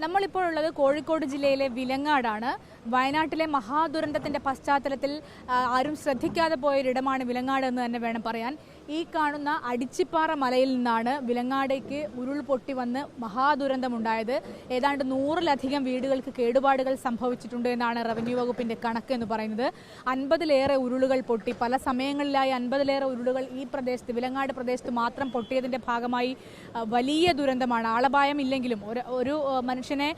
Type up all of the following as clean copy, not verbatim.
നമ്മളിപ്പോഴുള്ളത് കോഴിക്കോട് ജില്ലയിലെ വിലങ്ങാടാണ്. വയനാട്ടിലെ മഹാദുരന്തത്തിന്റെ പശ്ചാത്തലത്തിൽ ആരും ശ്രദ്ധിക്കാതെ പോയൊരിടമാണ് വിലങ്ങാട് എന്ന് തന്നെ വേണം പറയാൻ. ഈ കാണുന്ന അടിച്ചിപ്പാറ മലയിൽ നിന്നാണ് വിലങ്ങാടേക്ക് ഉരുൾപൊട്ടി വന്ന് മഹാദുരന്തമുണ്ടായത്. ഏതാണ്ട് 100-ലധികം വീടുകൾക്ക് കേടുപാടുകൾ സംഭവിച്ചിട്ടുണ്ട് എന്നാണ് റവന്യൂ വകുപ്പിന്റെ കണക്ക് എന്ന് പറയുന്നത്. 50-ലേറെ ഉരുളുകൾ പൊട്ടി. പല സമയങ്ങളിലായി 50-ലേറെ ഉരുളുകൾ ഈ പ്രദേശത്ത് വിലങ്ങാട് പ്രദേശത്ത് മാത്രം പൊട്ടിയതിന്റെ ഭാഗമായി വലിയ ദുരന്തമാണ്. ആളപായം ഇല്ലെങ്കിലും ഒരു മനുഷ്യനെ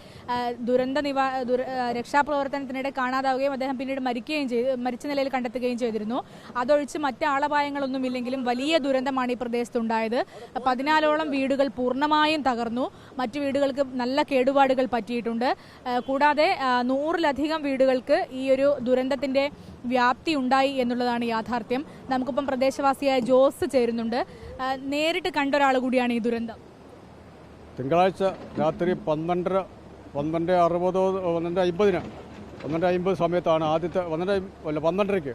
രക്ഷാപ്രവർത്തനത്തിനിടെ കാണാതാവുകയും അദ്ദേഹം പിന്നീട് മരിച്ച നിലയിൽ കണ്ടെത്തുകയും ചെയ്തിരുന്നു. അതൊഴിച്ച് മറ്റ് ആളപായങ്ങളൊന്നുമില്ലെങ്കിലും വലിയ ദുരന്തമാണ് ഈ പ്രദേശത്തുണ്ടായത്. 14ഓളം വീടുകൾ പൂർണ്ണമായും തകർന്നു. മറ്റു വീടുകൾക്ക് നല്ല കേടുപാടുകൾ പറ്റിയിട്ടുണ്ട്. കൂടാതെ 100-ലധികം വീടുകൾക്ക് ഈ ഒരു ദുരന്തത്തിന്റെ വ്യാപ്തി ഉണ്ടായി എന്നുള്ളതാണ് യാഥാർത്ഥ്യം. നമുക്കിപ്പം പ്രദേശവാസിയായ ജോസ് ചേരുന്നുണ്ട്. നേരിട്ട് കണ്ട ഒരാൾ കൂടിയാണ് ഈ ദുരന്തം. തിങ്കളാഴ്ച രാത്രി 12:50 സമയത്താണ് 12:30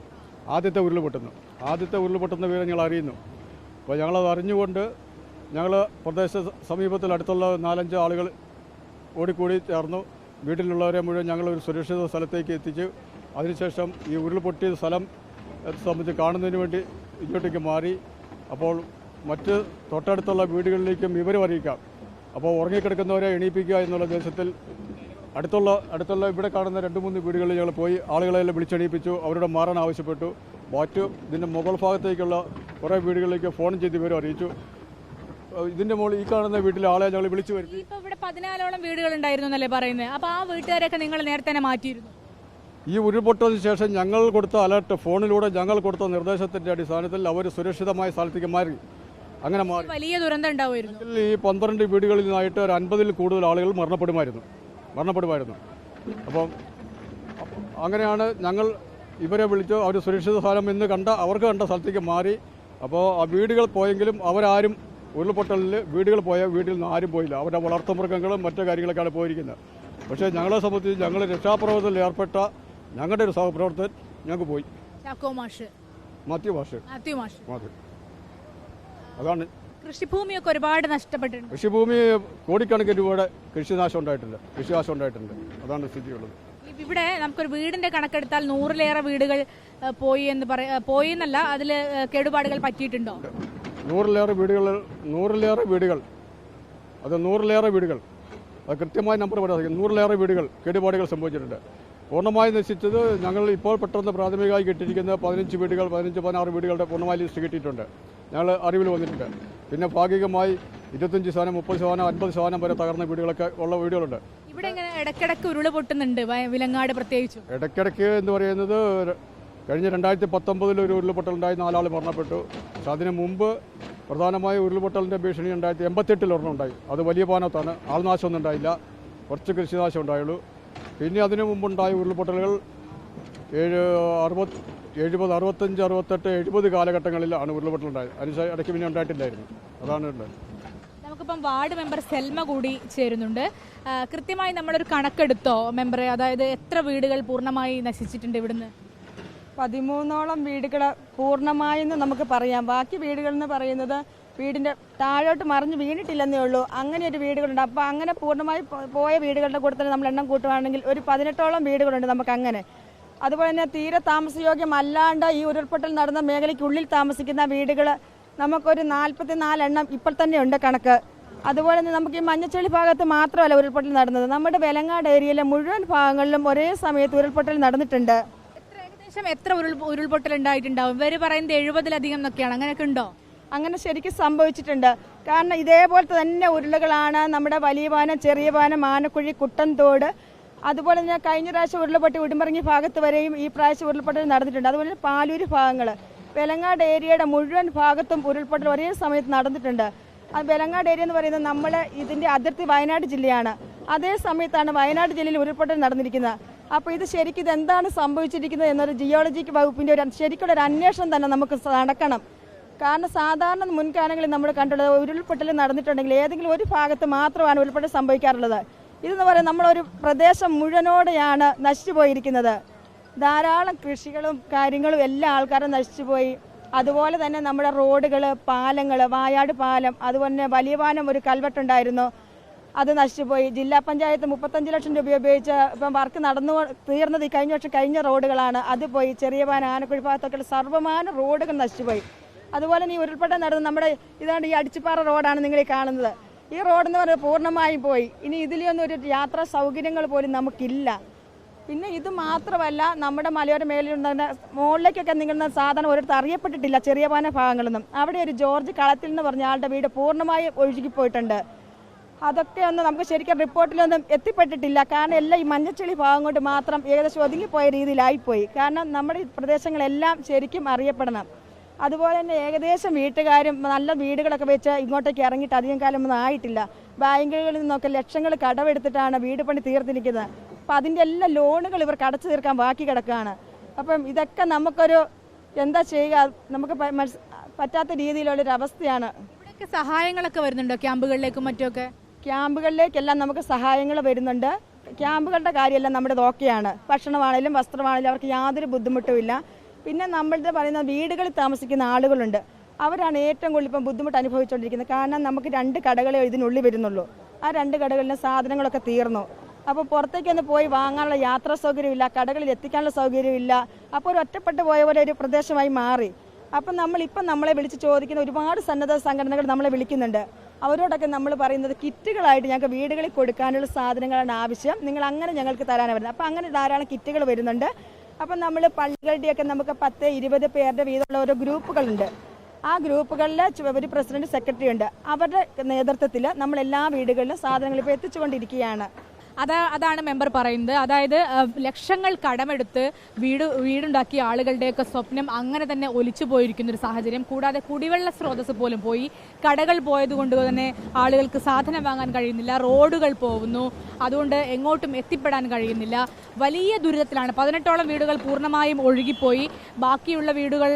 ആദ്യത്തെ ഉരുൾ പൊട്ടുന്നു. ആദ്യത്തെ ഉരുൾ പൊട്ടുന്ന വിവരം ഞങ്ങൾ അറിയുന്നു. അപ്പോൾ ഞങ്ങളത് അറിഞ്ഞുകൊണ്ട് ഞങ്ങൾ പ്രദേശ സമീപത്തിൽ അടുത്തുള്ള 4-5 ആളുകൾ ഓടിക്കൂടി ചേർന്നു. വീട്ടിലുള്ളവരെ മുഴുവൻ ഞങ്ങൾ ഒരു സുരക്ഷിത സ്ഥലത്തേക്ക് എത്തിച്ചു. അതിനുശേഷം ഈ ഉരുൾ പൊട്ടിയ സ്ഥലം സംബന്ധിച്ച് കാണുന്നതിന് വേണ്ടി ഇങ്ങോട്ടേക്ക് മാറി. അപ്പോൾ മറ്റ് തൊട്ടടുത്തുള്ള വീടുകളിലേക്കും വിവരം അറിയിക്കാം. അപ്പോൾ ഉറങ്ങിക്കിടക്കുന്നവരെ എണീപ്പിക്കുക എന്നുള്ള ഉദ്ദേശത്തിൽ അടുത്തുള്ള ഇവിടെ കാണുന്ന 2-3 വീടുകളിൽ ഞങ്ങൾ പോയി ആളുകളെല്ലാം വിളിച്ചെണീപ്പിച്ചു. അവരോട് മാറാൻ ആവശ്യപ്പെട്ടു. ഇതിൻ്റെ മുകൾ ഭാഗത്തേക്കുള്ള കുറേ വീടുകളിലേക്ക് ഫോൺ ചെയ്ത് വിവരം അറിയിച്ചു. ഇതിൻ്റെ മുകളിൽ ഈ കാണുന്ന വീട്ടിലെ ആളെ ഞങ്ങൾ വിളിച്ചു വരുത്തി. ഇപ്പോൾ ഇവിടെ 14ഓളം വീടുകൾ ഉണ്ടായിരുന്നു എന്നല്ലേ പറയുന്നത്? അപ്പോൾ ആ വീട്ടുകാരൊക്കെ നിങ്ങൾ നേരത്തെ തന്നെ മാറ്റിയിരുന്നു? ഈ ഉരുൾപൊട്ടതിന് ശേഷം ഞങ്ങൾ കൊടുത്ത അലർട്ട്, ഫോണിലൂടെ ഞങ്ങൾ കൊടുത്ത നിർദ്ദേശത്തിൻ്റെ അടിസ്ഥാനത്തിൽ അവർ സുരക്ഷിതമായ സ്ഥലത്തേക്ക് മാറി. അങ്ങനെ മാറി വലിയ ദുരന്തം ഉണ്ടാവുമായിരുന്നു. ഈ 12 വീടുകളിൽ നിന്നായിട്ട് ഒരു 50-ൽ കൂടുതൽ ആളുകൾ മരണപ്പെടുമായിരുന്നു. അപ്പം അങ്ങനെയാണ് ഞങ്ങൾ ഇവരെ വിളിച്ചു. അവർ സുരക്ഷിത സ്ഥലം എന്ന് അവർക്ക് കണ്ട സ്ഥലത്തേക്ക് മാറി. അപ്പോൾ ആ വീടുകൾ പോയെങ്കിലും അവരാരും ഉരുൾപൊട്ടലിൽ വീടുകൾ വീട്ടിൽ നിന്ന് ആരും പോയില്ല. അവരുടെ വളർത്തുമൃഗങ്ങളും മറ്റു കാര്യങ്ങളൊക്കെയാണ് പോയിരിക്കുന്നത്. പക്ഷേ ഞങ്ങളെ സംബന്ധിച്ച് ഞങ്ങൾ രക്ഷാപ്രവർത്തനത്തിൽ ഏർപ്പെട്ട ഞങ്ങളുടെ ഒരു സഹപ്രവർത്തകൻ ഞങ്ങൾക്ക് പോയി. മാത്യു മാഷ്. അതാണ്. കൃഷിഭൂമിയൊക്കെ ഒരുപാട് നഷ്ടപ്പെട്ടിട്ടുണ്ട്. കൃഷിഭൂമി കോടിക്കണക്കിന് രൂപയുടെ കൃഷിനാശം ഉണ്ടായിട്ടുണ്ട്. അതാണ് സ്ഥിതിയുള്ളത്. ഇവിടെ നമുക്കൊരു വീടിന്റെ കണക്കെടുത്താൽ 100-ലേറെ വീടുകൾ പോയെന്നല്ല, അതിൽ കേടുപാടുകൾ പറ്റിയിട്ടുണ്ടോ? 100-ലേറെ വീടുകൾ അത് കൃത്യമായ നമ്പർ പറയാൻ 100-ലേറെ വീടുകൾ കേടുപാടുകൾ സംഭവിച്ചിട്ടുണ്ട്. പൂർണ്ണമായി നശിച്ചത് ഞങ്ങൾ ഇപ്പോൾ പെട്ടെന്ന് പ്രാഥമികമായി കിട്ടിയിരിക്കുന്ന 15 വീടുകൾ 15-16 വീടുകളുടെ പൂർണ്ണമായ ലിസ്റ്റ് കിട്ടിയിട്ടുണ്ട്. ഞങ്ങൾ അറിവിൽ വന്നിട്ടുണ്ട്. പിന്നെ ഭാഗികമായി 25%, 30%, 50% വരെ തകർന്ന വീടുകളൊക്കെ ഉള്ള വീടുകളുണ്ട്. ഇവിടെ ഇടയ്ക്കിടയ്ക്ക് ഉരുള് പൊട്ടുന്നുണ്ട് വിലങ്ങാട് പ്രത്യേകിച്ച്. ഇടയ്ക്കിടയ്ക്ക് എന്ന് പറയുന്നത് കഴിഞ്ഞ 2019 ഒരു ഉരുൾപൊട്ടലുണ്ടായി 4 ആൾ മരണപ്പെട്ടു. പക്ഷെ അതിന് മുമ്പ് പ്രധാനമായ ഉരുൾപൊട്ടലിൻ്റെ ഭീഷണി 1988 ഒരെണ്ണം ഉണ്ടായി. അത് വലിയ പാനത്താണ്. ആൾനാശമൊന്നും ഉണ്ടായില്ല, കുറച്ച് കൃഷിനാശം ഉണ്ടായുള്ളൂ. പിന്നെ അതിനു മുമ്പുണ്ടായ ഉരുൾപൊട്ടലുകൾ 70, 65, 68, 70 കാലഘട്ടങ്ങളിലാണ് ഉരുൾപൊട്ടലുണ്ടായത്. അതിന് ഇടയ്ക്ക് പിന്നെ ഉണ്ടായിട്ടില്ലായിരുന്നു. അതാണ് ഉള്ളത്. നമുക്കിപ്പം വാർഡ് മെമ്പർ സെൽമ കൂടി ചേരുന്നുണ്ട്. കൃത്യമായി നമ്മളൊരു കണക്കെടുത്തോ മെമ്പറെ? അതായത് എത്ര വീടുകൾ പൂർണ്ണമായി നശിച്ചിട്ടുണ്ട് ഇവിടുന്ന്? 13ഓളം വീടുകൾ പൂർണ്ണമായെന്ന് നമുക്ക് പറയാം. ബാക്കി വീടുകൾ എന്ന് പറയുന്നത് വീടിൻ്റെ താഴോട്ട് മറിഞ്ഞ് വീണിട്ടില്ലെന്നേ ഉള്ളൂ. അങ്ങനെ ഒരു വീടുകളുണ്ട്. അപ്പോൾ അങ്ങനെ പൂർണ്ണമായി പോയ വീടുകളുടെ കൂടെ തന്നെ നമ്മൾ എണ്ണം കൂട്ടുകയാണെങ്കിൽ ഒരു 18ഓളം വീടുകളുണ്ട് നമുക്ക് അങ്ങനെ. അതുപോലെ തന്നെ തീരെ താമസയോഗ്യമല്ലാണ്ട് ഈ ഉരുൾപൊട്ടൽ നടന്ന മേഖലയ്ക്കുള്ളിൽ താമസിക്കുന്ന വീടുകൾ നമുക്കൊരു 44 എണ്ണം ഇപ്പോൾ തന്നെ ഉണ്ട് കണക്ക്. അതുപോലെ തന്നെ നമുക്ക് ഈ മഞ്ഞച്ചെളി ഭാഗത്ത് മാത്രമല്ല ഉരുൾപൊട്ടൽ നടന്നത്, നമ്മുടെ വെലങ്ങാട് ഏരിയയിലെ മുഴുവൻ ഭാഗങ്ങളിലും ഒരേ സമയത്ത് ഉരുൾപൊട്ടൽ നടന്നിട്ടുണ്ട്. ഏകദേശം എത്ര ഉരുൾപൊട്ടൽ ഉണ്ടായിട്ടുണ്ടാവും? ഇവർ പറയുന്നത് 70-ലധികം എന്നൊക്കെയാണ്. അങ്ങനെയൊക്കെ ഉണ്ടോ? അങ്ങനെ ശരിക്കും സംഭവിച്ചിട്ടുണ്ട്. കാരണം ഇതേപോലത്തെ തന്നെ ഉരുളുകളാണ് നമ്മുടെ വലിയ പാനം, ചെറിയ പാനം, ആനക്കുഴി, കുട്ടൻതോട്, അതുപോലെ തന്നെ കഴിഞ്ഞ പ്രാവശ്യം ഉരുൾപൊട്ടി ഉടുമ്പറങ്ങി ഭാഗത്ത് വരെയും ഈ പ്രാവശ്യം ഉരുൾപൊട്ടൽ നടന്നിട്ടുണ്ട്. അതുപോലെ പാലൂര് ഭാഗങ്ങൾ, വെലങ്ങാട് ഏരിയയുടെ മുഴുവൻ ഭാഗത്തും ഉരുൾപൊട്ടൽ ഒരേ സമയത്ത് നടന്നിട്ടുണ്ട്. വെലങ്ങാട് ഏരിയ എന്ന് പറയുന്നത് നമ്മൾ ഇതിൻ്റെ അതിർത്തി വയനാട് ജില്ലയാണ്. അതേ സമയത്താണ് വയനാട് ജില്ലയിൽ ഉരുൾപൊട്ടൽ നടന്നിരിക്കുന്നത്. അപ്പോൾ ഇത് ശരിക്കും ഇതെന്താണ് സംഭവിച്ചിരിക്കുന്നത് എന്നൊരു ജിയോളജിക് വകുപ്പിൻ്റെ ശരിക്കുള്ള ഒരു അന്വേഷണം തന്നെ നമുക്ക് നടക്കണം. കാരണം സാധാരണ മുൻകാലങ്ങളിൽ നമ്മൾ കണ്ടുള്ളത് ഉരുൾപൊട്ടൽ നടന്നിട്ടുണ്ടെങ്കിൽ ഏതെങ്കിലും ഒരു ഭാഗത്ത് മാത്രമാണ് ഉരുൾപൊട്ടൽ സംഭവിക്കാറുള്ളത്. ഇതെന്ന് പറയുന്നത് നമ്മളൊരു പ്രദേശം മുഴുവനോടെയാണ് നശിച്ചു പോയിരിക്കുന്നത്. ധാരാളം കൃഷികളും കാര്യങ്ങളും എല്ലാ ആൾക്കാരും നശിച്ചുപോയി. അതുപോലെ തന്നെ നമ്മുടെ റോഡുകൾ, പാലങ്ങൾ, വായാട് പാലം, അതുപോലെ തന്നെ വലിയ പാലം ഒരു കൽവെട്ടുണ്ടായിരുന്നു. അത് നശിച്ചുപോയി. ജില്ലാ പഞ്ചായത്ത് 35 ലക്ഷം രൂപ ഉപയോഗിച്ച് ഇപ്പം വർക്ക് തീർന്നത് ഈ കഴിഞ്ഞ വർഷം കഴിഞ്ഞ റോഡുകളാണ്. അത് പോയി. ചെറിയ പാന ആനക്കുഴി ഭാഗത്തൊക്കെ സർവ്വമാന റോഡുകൾ നശിച്ചുപോയി. അതുപോലെ ഈ ഉരുൾപൊട്ടൽ നടന്ന് നമ്മുടെ ഇതാണ് ഈ അടിച്ചിപ്പാറ റോഡാണ് നിങ്ങൾ ഈ കാണുന്നത്. ഈ റോഡെന്ന് പറയുന്നത് പൂർണ്ണമായും പോയി. ഇനി ഇതിലൊന്നും ഒരു യാത്രാ സൗകര്യങ്ങൾ പോലും നമുക്കില്ല. പിന്നെ ഇത് മാത്രമല്ല, നമ്മുടെ മലയോര മേഖലയിൽ മുകളിലേക്കൊക്കെ നിങ്ങളുടെ സാധനം ഒരിടത്ത് അറിയപ്പെട്ടിട്ടില്ല, ചെറിയ പാന ഭാഗങ്ങളൊന്നും. അവിടെ ഒരു ജോർജ് കളത്തിൽ എന്ന് പറഞ്ഞ ആളുടെ വീട് പൂർണ്ണമായി ഒഴുകിപ്പോയിട്ടുണ്ട്. അതൊക്കെ ഒന്നും നമുക്ക് ശരിക്കും റിപ്പോർട്ടിലൊന്നും എത്തിപ്പെട്ടിട്ടില്ല. കാരണം എല്ലാം ഈ മഞ്ഞച്ചെളി ഭാഗം കൊണ്ട് മാത്രം ഏകദേശം ഒതുങ്ങിപ്പോയ രീതിയിലായിപ്പോയി. കാരണം നമ്മുടെ ഈ പ്രദേശങ്ങളെല്ലാം ശരിക്കും അറിയപ്പെടണം. അതുപോലെ തന്നെ ഏകദേശം വീട്ടുകാരും നല്ല വീടുകളൊക്കെ വെച്ച് ഇങ്ങോട്ടേക്ക് ഇറങ്ങിയിട്ട് അധികം കാലമൊന്നും ആയിട്ടില്ല. ബാങ്കുകളിൽ നിന്നൊക്കെ ലക്ഷങ്ങൾ കടമെടുത്തിട്ടാണ് വീട് പണി തീർത്തിരിക്കുന്നത്. അപ്പം അതിൻ്റെ എല്ലാ ലോണുകൾ ഇവർക്ക് അടച്ചു തീർക്കാൻ ബാക്കി കിടക്കുകയാണ്. അപ്പം ഇതൊക്കെ നമുക്കൊരു എന്താ ചെയ്യുക, നമുക്ക് പറ്റാത്ത രീതിയിലുള്ളൊരവസ്ഥയാണ്. ഇവിടെയൊക്കെ സഹായങ്ങളൊക്കെ വരുന്നുണ്ടോ ക്യാമ്പുകളിലേക്കും മറ്റുമൊക്കെ? ക്യാമ്പുകളിലേക്കെല്ലാം നമുക്ക് സഹായങ്ങൾ വരുന്നുണ്ട്. ക്യാമ്പുകളുടെ കാര്യമെല്ലാം നമ്മുടെ ഓക്കെയാണ്. ഭക്ഷണമാണെങ്കിലും വസ്ത്രമാണെങ്കിലും അവർക്ക് യാതൊരു ബുദ്ധിമുട്ടുമില്ല. പിന്നെ നമ്മളുടെ പറയുന്ന വീടുകളിൽ താമസിക്കുന്ന ആളുകളുണ്ട്, അവരാണ് ഏറ്റവും കൂടുതൽ ഇപ്പം ബുദ്ധിമുട്ട് അനുഭവിച്ചുകൊണ്ടിരിക്കുന്നത്. കാരണം നമുക്ക് 2 കടകളെ ഇതിനുള്ളിൽ വരുന്നുള്ളൂ. ആ 2 കടകളിലെ സാധനങ്ങളൊക്കെ തീർന്നു. അപ്പോൾ പുറത്തേക്കൊന്ന് പോയി വാങ്ങാനുള്ള യാത്രാ സൗകര്യമില്ല, കടകളിൽ എത്തിക്കാനുള്ള സൗകര്യമില്ല. അപ്പോൾ ഒരു ഒറ്റപ്പെട്ടു പോയ പോലെ ഒരു പ്രദേശമായി മാറി. അപ്പം നമ്മളെ വിളിച്ച് ചോദിക്കുന്ന ഒരുപാട് സന്നദ്ധ സംഘടനകൾ നമ്മളെ വിളിക്കുന്നുണ്ട്. അവരോടൊക്കെ നമ്മൾ പറയുന്നത് കിറ്റുകളായിട്ട് ഞങ്ങൾക്ക് വീടുകളിൽ കൊടുക്കാനുള്ള സാധനങ്ങളാണ് ആവശ്യം, നിങ്ങൾ അങ്ങനെ ഞങ്ങൾക്ക് തരാനാണ് വരുന്നത്. അപ്പം അങ്ങനെ ധാരാളം കിറ്റുകൾ വരുന്നുണ്ട്. അപ്പം നമ്മൾ പള്ളികളുടെയൊക്കെ നമുക്ക് 10-20 പേരുടെ വീതമുള്ള ഓരോ ഗ്രൂപ്പുകളുണ്ട്. ആ ഗ്രൂപ്പുകളിൽ ഒരു പ്രസിഡന്റ്, സെക്രട്ടറി ഉണ്ട്. അവരുടെ നേതൃത്വത്തിൽ നമ്മൾ എല്ലാ വീടുകളിലും സാധനങ്ങൾ ഇപ്പോൾ എത്തിച്ചുകൊണ്ടിരിക്കുകയാണ്. അതാണ് മെമ്പർ പറയുന്നത്. അതായത് ലക്ഷങ്ങൾ കടമെടുത്ത് വീടുണ്ടാക്കിയ ആളുകളുടെയൊക്കെ സ്വപ്നം അങ്ങനെ തന്നെ ഒലിച്ചു പോയിരിക്കുന്ന ഒരു സാഹചര്യം. കൂടാതെ കുടിവെള്ള സ്രോതസ് പോലും പോയി. കടകൾ പോയതുകൊണ്ട് തന്നെ ആളുകൾക്ക് സാധനം വാങ്ങാൻ കഴിയുന്നില്ല. റോഡുകൾ പോകുന്നു, അതുകൊണ്ട് എങ്ങോട്ടും എത്തിപ്പെടാൻ കഴിയുന്നില്ല. വലിയ ദുരിതത്തിലാണ്. 18ഓളം വീടുകൾ പൂർണ്ണമായും ഒഴുകിപ്പോയി. ബാക്കിയുള്ള വീടുകൾ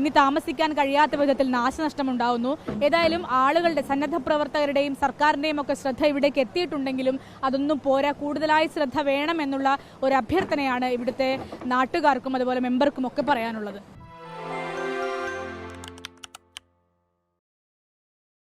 ഇനി താമസിക്കാൻ കഴിയാത്ത വിധത്തിൽ നാശനഷ്ടം ഉണ്ടാവുന്നു. ഏതായാലും ആളുകളുടെ, സന്നദ്ധ പ്രവർത്തകരുടെയും സർക്കാരിന്റെയും ഒക്കെ ശ്രദ്ധ ഇവിടേക്ക് എത്തിയിട്ടുണ്ടെങ്കിലും അതൊന്നും പോരാ. കൂടുതലായി ശ്രദ്ധ വേണമെന്നുള്ള ഒരു അഭ്യർത്ഥനയാണ് ഇവിടുത്തെ നാട്ടുകാർക്കും അതുപോലെ മെമ്പർക്കും ഒക്കെ പറയാനുള്ളത്.